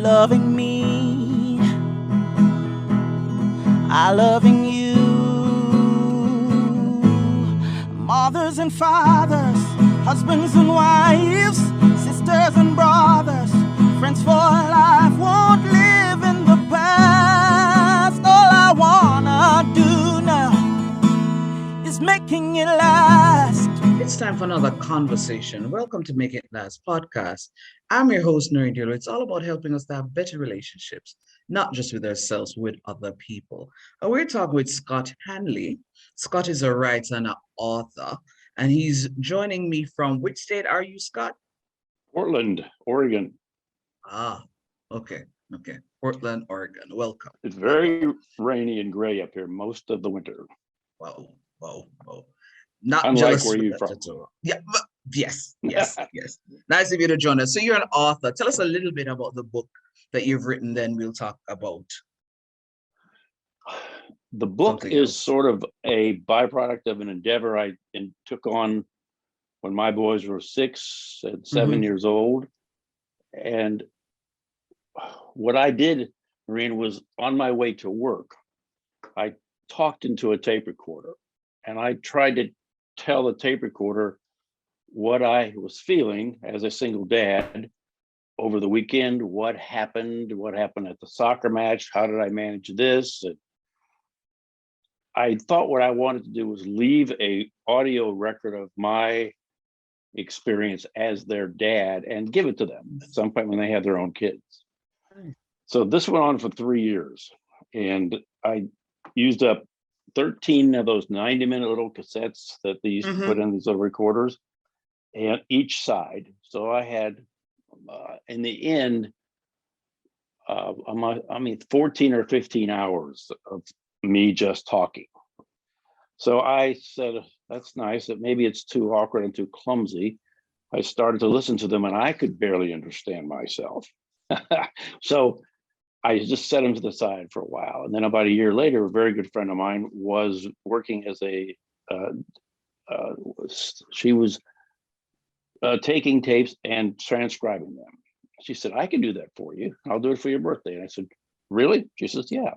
loving me, I loving you. Mothers and fathers, husbands and wives, sisters and brothers, friends for life, won't live in the past. All I wanna do now is making it last. It's time for another conversation. Welcome to Make It Last podcast. I'm your host, Nuri Dilo. It's all about helping us to have better relationships, not just with ourselves, with other people. And we're talking with Scott Hanley. Scott is a writer and an author, and he's joining me from which state are you, Scott? Portland, Oregon. Ah, okay. Portland, Oregon. Welcome. It's very rainy and gray up here most of the winter. Wow. Not Unlike jealous where with you're that from. at all. Yeah, but yes. Nice of you to join us. So you're an author. Tell us a little bit about the book that you've written, then we'll talk about The book something is else. sort of a byproduct of an endeavor I took on when my boys were 6 and 7 Mhm. years old. And what I did, Maureen, was on my way to work, I talked into a tape recorder and I tried to tell the tape recorder what I was feeling as a single dad over the weekend, what happened at the soccer match, how did I manage this? And I thought what I wanted to do was leave a audio record of my experience as their dad and give it to them at some point when they have their own kids. Nice. So this went on for 3 years, and I used up 13 of those 90-minute little cassettes that they used to put in these little recorders, and each side. So I had, in the end, 14 or 15 hours of me just talking. So I said, that's nice, that maybe it's too awkward and too clumsy. I started to listen to them and I could barely understand myself. So I just set them to the side for a while. And then about a year later, a very good friend of mine was working as she was taking tapes and transcribing them. She said, I can do that for you. I'll do it for your birthday. And I said, really? She says, yeah.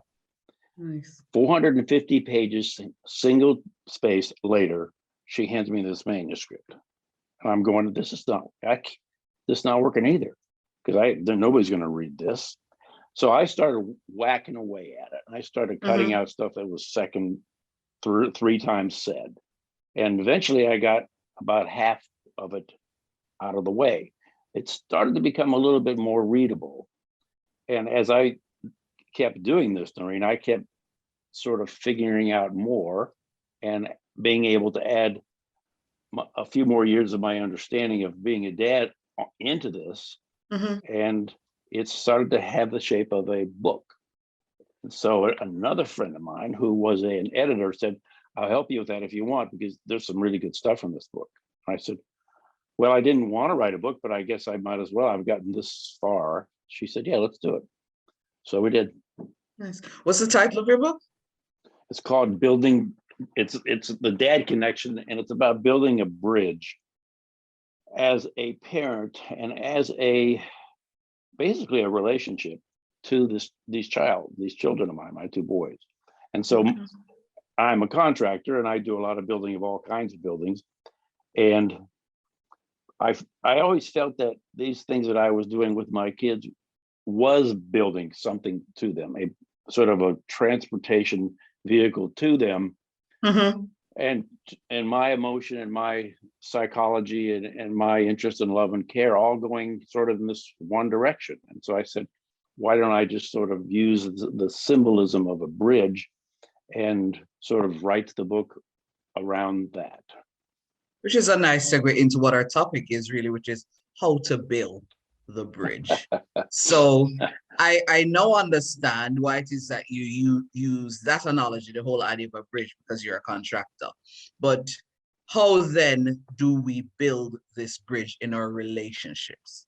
Nice. 450 pages, single space later, she hands me this manuscript. And I'm going, this is not working either, because nobody's going to read this. So I started whacking away at it. And I started cutting out stuff that was three times said. And eventually I got about half of it out of the way. It started to become a little bit more readable. And as I kept doing this, Noreen, I kept sort of figuring out more and being able to add a few more years of my understanding of being a dad into this. And it started to have the shape of a book. And so another friend of mine who was an editor said, I'll help you with that if you want, because there's some really good stuff in this book. And I said, well, I didn't want to write a book, but I guess I might as well. I've gotten this far. She said, yeah, let's do it. So we did. Nice. What's the title of your book? It's called Building. It's the dad connection, and it's about building a bridge as a parent and as basically a relationship to these children of mine, my two boys. And so I'm a contractor and I do a lot of building of all kinds of buildings. And I always felt that these things that I was doing with my kids was building something to them, a sort of a transportation vehicle to them. And my emotion and my psychology and my interest in love and care all going sort of in this one direction. And so I said, why don't I just sort of use the symbolism of a bridge and sort of write the book around that? Which is a nice segue into what our topic is really, which is how to build the bridge. So I now understand why it is that you use that analogy, the whole idea of a bridge, because you're a contractor. But how then do we build this bridge in our relationships?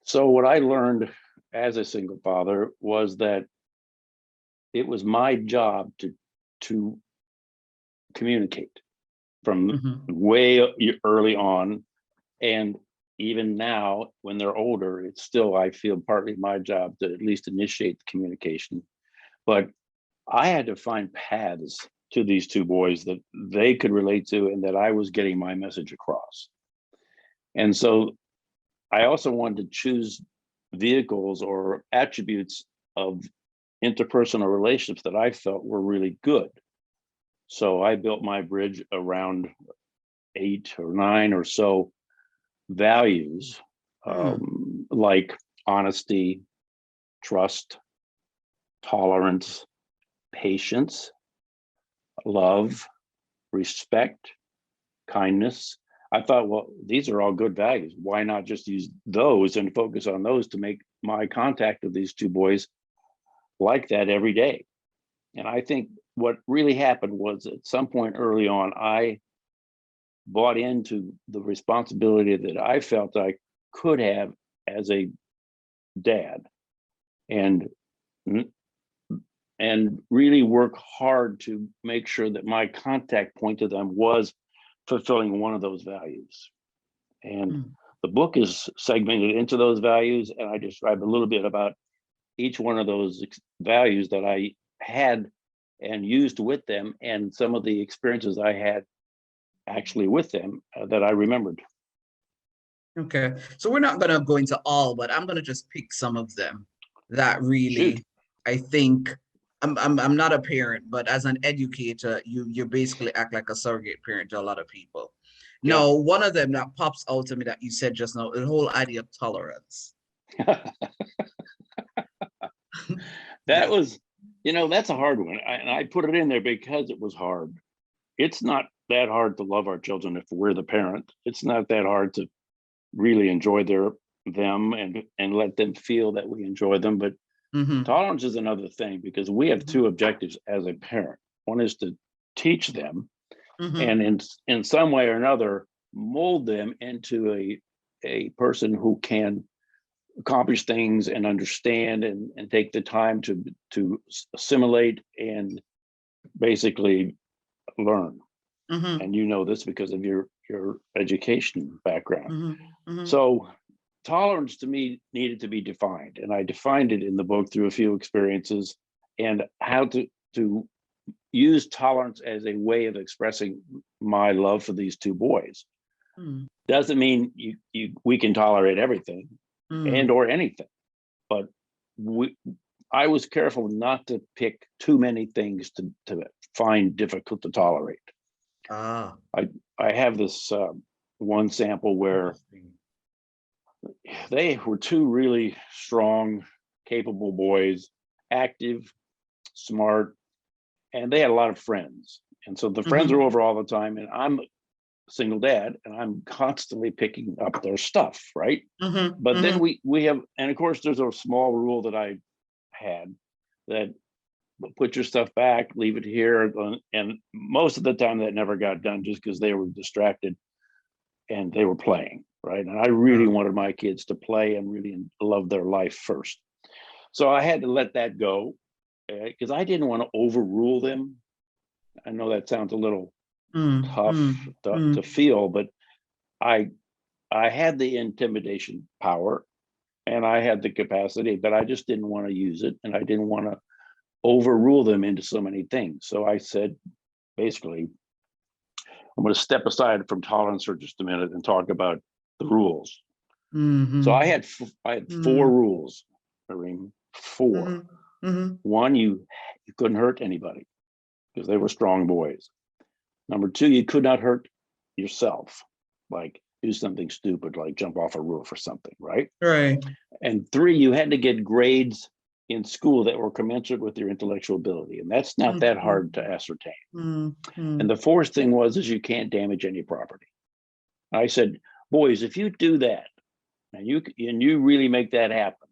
So what I learned as a single father was that it was my job to communicate from way early on. And even now, when they're older, it's still, I feel, partly my job to at least initiate the communication. But I had to find paths to these two boys that they could relate to and that I was getting my message across. And so I also wanted to choose vehicles or attributes of interpersonal relationships that I felt were really good. So I built my bridge around 8 or 9 or so values, like honesty, trust, tolerance, patience, love, respect, kindness. I thought, well, these are all good values. Why not just use those and focus on those to make my contact with these two boys like that every day? And I think what really happened was at some point early on, I bought into the responsibility that I felt I could have as a dad, and really work hard to make sure that my contact point to them was fulfilling one of those values. And the book is segmented into those values, and I describe a little bit about each one of those values that I had and used with them, and some of the experiences I had actually with them that I remembered. Okay, so we're not gonna go into all, but I'm gonna just pick some of them that really, Shoot. I think, I'm not a parent, but as an educator, you basically act like a surrogate parent to a lot of people. Yeah. No, one of them that pops out to me that you said just now, the whole idea of tolerance. That was, that's a hard one. And I put it in there because it was hard. It's not that hard to love our children if we're the parent. It's not that hard to really enjoy them and let them feel that we enjoy them. But tolerance is another thing, because we have two objectives as a parent. One is to teach them, and in some way or another mold them into a person who can accomplish things and understand and take the time to assimilate and basically learn. And you know this because of your education background. So tolerance to me needed to be defined, and I defined it in the book through a few experiences and how to use tolerance as a way of expressing my love for these two boys. Doesn't mean we can tolerate everything and or anything, but I was careful not to pick too many things to find difficult to tolerate. I have this one sample where they were two really strong, capable boys, active, smart, and they had a lot of friends. And so the friends are over all the time, and I'm a single dad, and I'm constantly picking up their stuff, right? But then we have, and of course, there's a small rule that I had that put your stuff back, leave it here. And most of the time that never got done just because they were distracted and they were playing, right? And I really wanted my kids to play and really love their life first. So I had to let that go because I didn't want to overrule them. I know that sounds a little tough to feel, but I had the intimidation power and I had the capacity, but I just didn't want to use it, and I didn't want to overrule them into so many things. So I said, basically, I'm going to step aside from tolerance for just a minute and talk about the rules. So I had 4 rules, Irene, 4. One, you couldn't hurt anybody because they were strong boys. Number 2, you could not hurt yourself, like do something stupid, like jump off a roof or something, right? Right. And 3, you had to get grades in school that were commensurate with your intellectual ability. And that's not that hard to ascertain. And the 4th thing is you can't damage any property. I said, boys, if you do that, and you really make that happen,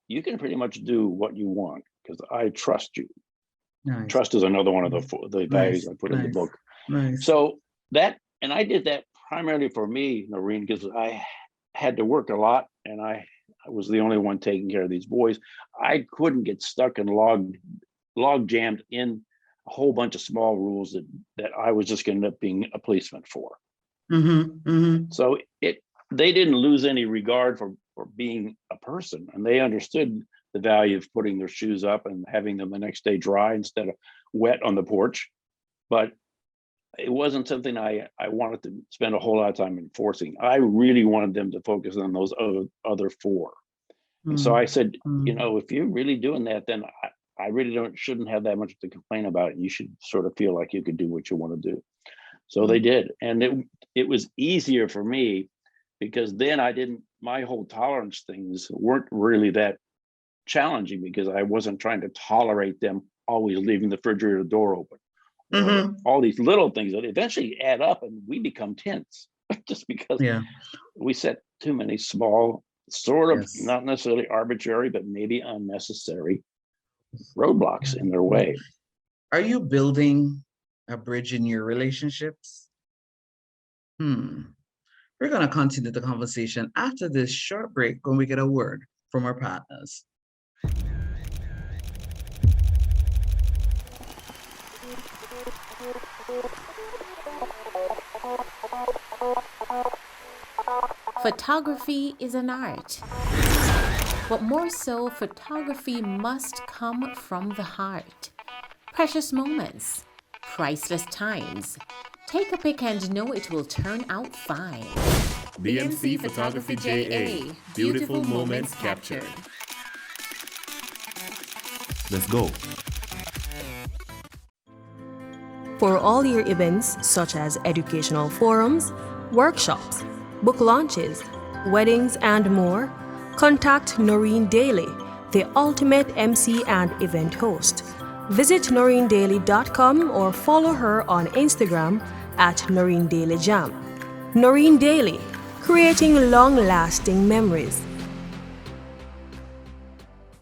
you can pretty much do what you want because I trust you. Nice. Trust is another one of the values I put in the book. So that, and I did that primarily for me, Noreen, because I had to work a lot and I was the only one taking care of these boys. I couldn't get stuck and log jammed in a whole bunch of small rules that I was just going to end up being a policeman for. So they didn't lose any regard for being a person, and they understood the value of putting their shoes up and having them the next day dry instead of wet on the porch. But it wasn't something I wanted to spend a whole lot of time enforcing. I really wanted them to focus on those other four. And so I said, you know, if you're really doing that, then I really shouldn't have that much to complain about. You should sort of feel like you could do what you want to do. So they did. And it was easier for me because then my whole tolerance things weren't really that challenging because I wasn't trying to tolerate them always leaving the refrigerator door open. All these little things that eventually add up and we become tense just because we set too many small, sort of not necessarily arbitrary, but maybe unnecessary roadblocks in their way. Are you building a bridge in your relationships? We're going to continue the conversation after this short break when we get a word from our partners. Photography is an art, but more so, photography must come from the heart. Precious moments, priceless times. Take a pic and know it will turn out fine. BMC Photography JA, beautiful moments captured. Let's go. For all your events such as educational forums, workshops, book launches, weddings, and more, contact Noreen Daly, the ultimate MC and event host. Visit noreendaly.com or follow her on Instagram at Noreen Daly Jam. Noreen Daly, creating long-lasting memories.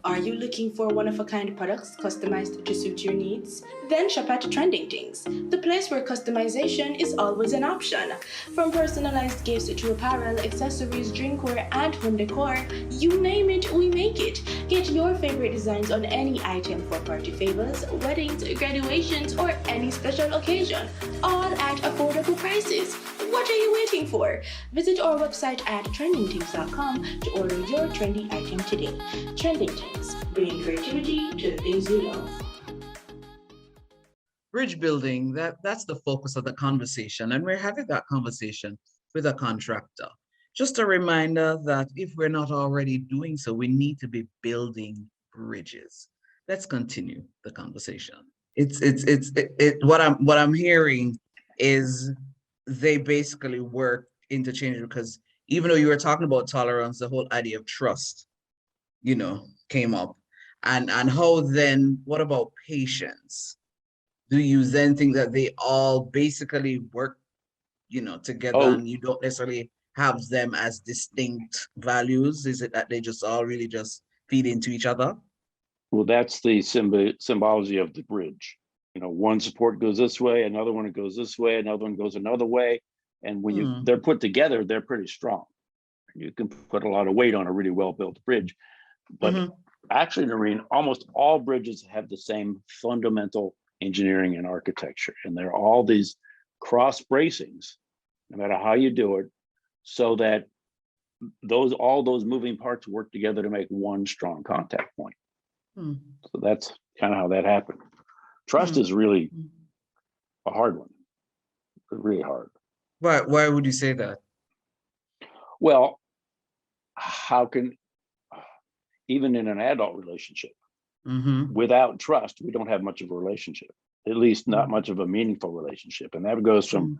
Are you looking for one-of-a-kind products customized to suit your needs? Then shop at Trending Things, the place where customization is always an option. From personalized gifts to apparel, accessories, drinkware, and home decor, you name it, we make it. Get your favorite designs on any item for party favors, weddings, graduations, or any special occasion, all at affordable prices. What are you waiting for? Visit our website at trendingthings.com to order your trendy item today. Trending Things, bringing creativity to the things you love. Bridge building, that's the focus of the conversation, and we're having that conversation with a contractor. Just a reminder that if we're not already doing so, we need to be building bridges. Let's continue the conversation. What I'm hearing is they basically work interchangeably, because even though you were talking about tolerance, the whole idea of trust, came up. And how then, what about patience? Do you then think that they all basically work, together, and you don't necessarily have them as distinct values? Is it that they just all really just feed into each other? Well, that's the symbology of the bridge. One support goes this way, another one goes this way, another one goes another way. And when they're put together, they're pretty strong. You can put a lot of weight on a really well-built bridge. But actually, Noreen, almost all bridges have the same fundamental engineering and architecture. And they're all these cross bracings, no matter how you do it, so that all those moving parts work together to make one strong contact point. So that's kind of how that happened. Trust is really a hard one, really hard. Why would you say that? Well, how can, even in an adult relationship, without trust, we don't have much of a relationship, at least not much of a meaningful relationship. And that goes from,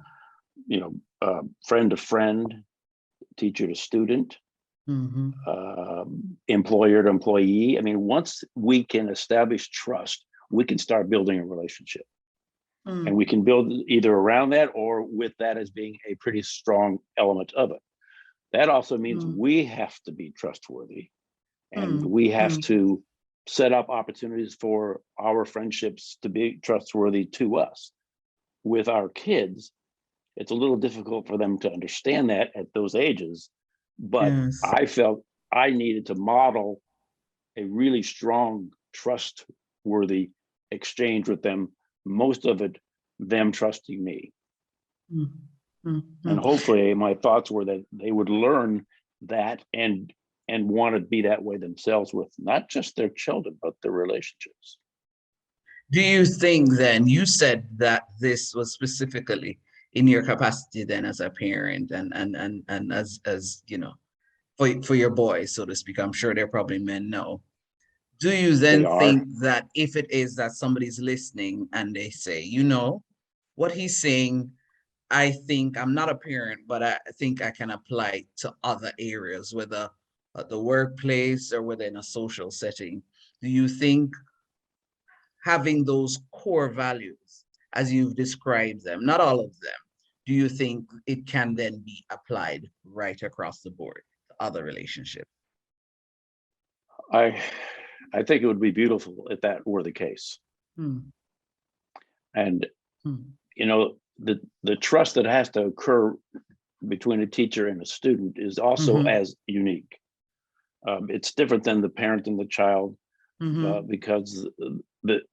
friend to friend, teacher to student, employer to employee. I mean, once we can establish trust, we can start building a relationship. And we can build either around that or with that as being a pretty strong element of it. That also means we have to be trustworthy, and we have to set up opportunities for our friendships to be trustworthy to us. With our kids, it's a little difficult for them to understand that at those ages, but I felt I needed to model a really strong, trustworthy exchange with them, most of it them trusting me. And hopefully my thoughts were that they would learn that and want to be that way themselves with not just their children, but their relationships. Do you think then, you said that this was specifically in your capacity then as a parent and as you know, for your boys, so to speak? I'm sure they're probably men now. Do you They then are. think that if it is that somebody's listening and they say, you know, what he's saying, I think I'm not a parent, but I think I can apply it to other areas, whether at the workplace or whether in a social setting. Do you think having those core values, as you've described them, not all of them, do you think it can then be applied right across the board to other relationships? I think it would be beautiful if that were the case. Hmm. And Hmm. you know, the trust that has to occur between a teacher and a student is also as unique. It's different than the parent and the child because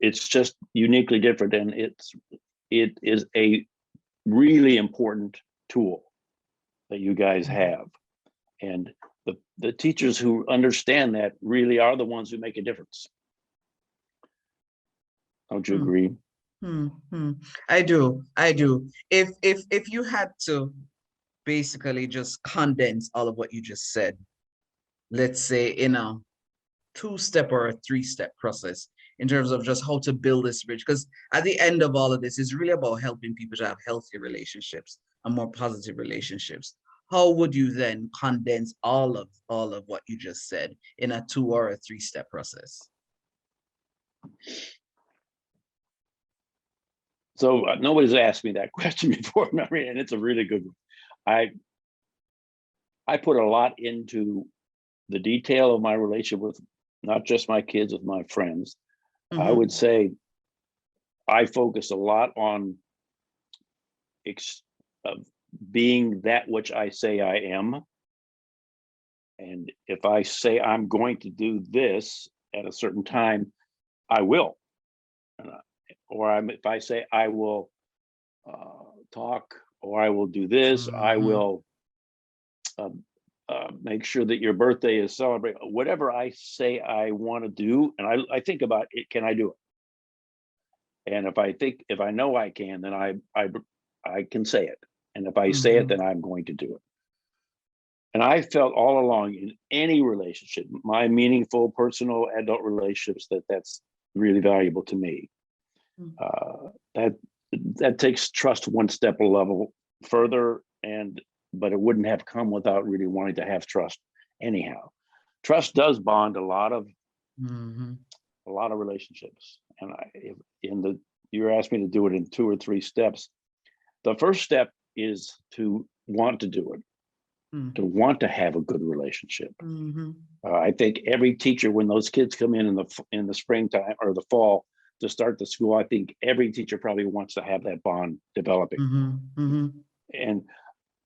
it's just uniquely different, and it is a really important tool that you guys have, and the teachers who understand that really are the ones who make a difference. Don't you agree? I do. If you had to basically just condense all of what you just said, let's say in a 2-step or a 3-step process in terms of just how to build this bridge, because at the end of all of this is really about helping people to have healthy relationships and more positive relationships. How would you then condense all of what you just said in a 2 or a 3-step process? So nobody's asked me that question before, Mary, and it's a really good one. I put a lot into the detail of my relationship with not just my kids, with my friends. I would say I focus a lot on being that which I say I am. And if I say I'm going to do this at a certain time, I will. Or if I say I will talk, or I will do this, I will make sure that your birthday is celebrated. Whatever I say I want to do, and I think about it, can I do it? And if I know I can, then I can say it. And if I say it, then I'm going to do it. And I felt all along in any relationship, my meaningful personal adult relationships, that's really valuable to me. That takes trust one step a level further, but it wouldn't have come without really wanting to have trust anyhow. Trust does bond a lot of relationships. And you're asking me to do it in 2 or 3 steps. The first step is to want to do it, to want to have a good relationship. I think every teacher, when those kids come in the springtime or the fall to start the school, I think every teacher probably wants to have that bond developing.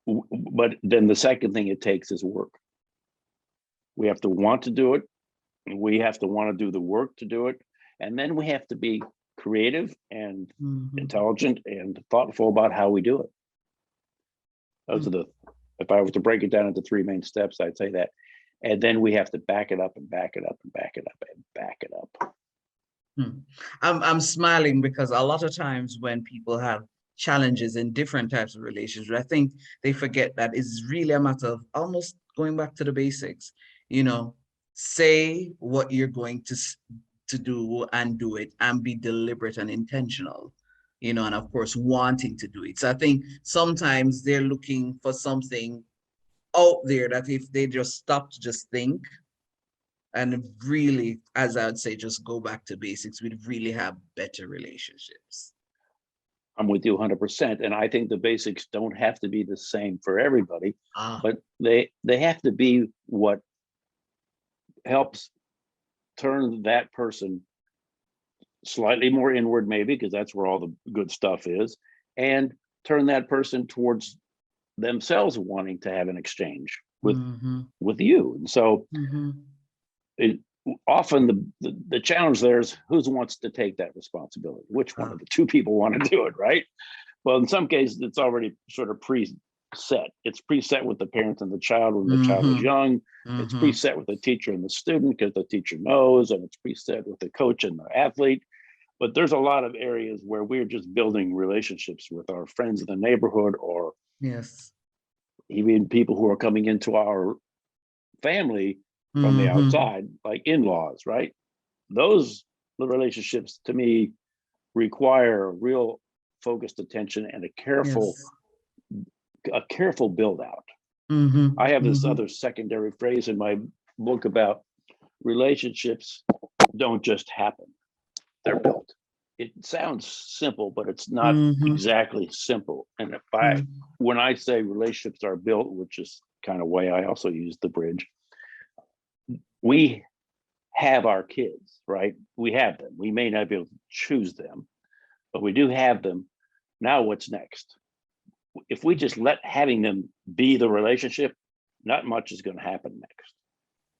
But then the second thing it takes is work. We have to want to do it. We have to want to do the work to do it. And then we have to be creative and intelligent and thoughtful about how we do it. Those are if I were to break it down into 3 main steps, I'd say that. And then we have to back it up and back it up and back it up and back it up. I'm smiling because a lot of times when people have challenges in different types of relationships, I think they forget that it's really a matter of almost going back to the basics. You know, say what you're going to do and do it, and be deliberate and intentional, you know, and of course wanting to do it. So I think sometimes they're looking for something out there that if they just stop to just think and really, as I would say, just go back to basics, we'd really have better relationships. I'm with you 100%. And I think the basics don't have to be the same for everybody, but they have to be what helps turn that person slightly more inward, maybe, because that's where all the good stuff is, and turn that person towards themselves wanting to have an exchange with you. And so often the challenge there is who wants to take that responsibility, which one of the 2 people want to do it, right? Well, in some cases, it's already sort of preset. It's preset with the parents and the child when the child is young. It's preset with the teacher and the student because the teacher knows, and it's preset with the coach and the athlete. But there's a lot of areas where we're just building relationships with our friends in the neighborhood, or Yes. even people who are coming into our family from the outside, like in-laws, right? Those relationships, to me, require real focused attention and a careful build out. I have this other secondary phrase in my book about relationships don't just happen, they're built. It sounds simple, but it's not exactly simple. And when I say relationships are built, which is kind of way I also use the bridge, we have our kids, right? We have them. We may not be able to choose them, but we do have them. Now what's next? If we just let having them be the relationship, not much is going to happen next.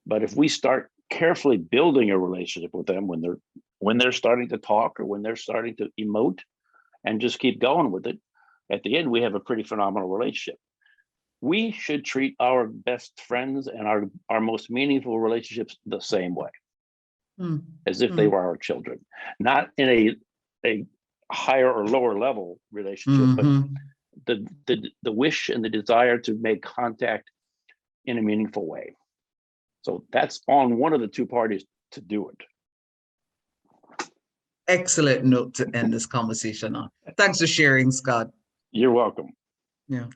But if we start carefully building a relationship with them when they're starting to talk or when they're starting to emote, and just keep going with it, at the end we have a pretty phenomenal relationship. We should treat our best friends and our most meaningful relationships the same way, as if they were our children, not in a higher or lower level relationship, but the wish and the desire to make contact in a meaningful way. So that's on one of the two parties to do it. Excellent note to end this conversation on. Thanks for sharing, Scott. You're welcome. Yeah.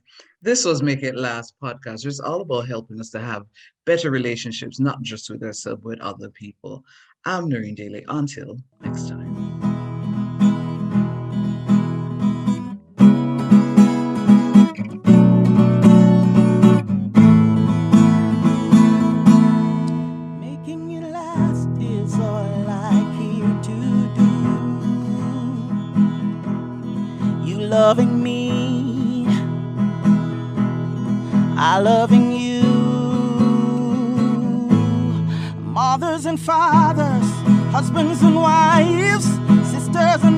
This was Make It Last podcast. It's all about helping us to have better relationships, not just with ourselves, but with other people. I'm Noreen Daly. Until next time. Making it last is all I care to do. You loving me, I loving you. Mothers and fathers, husbands and wives, sisters and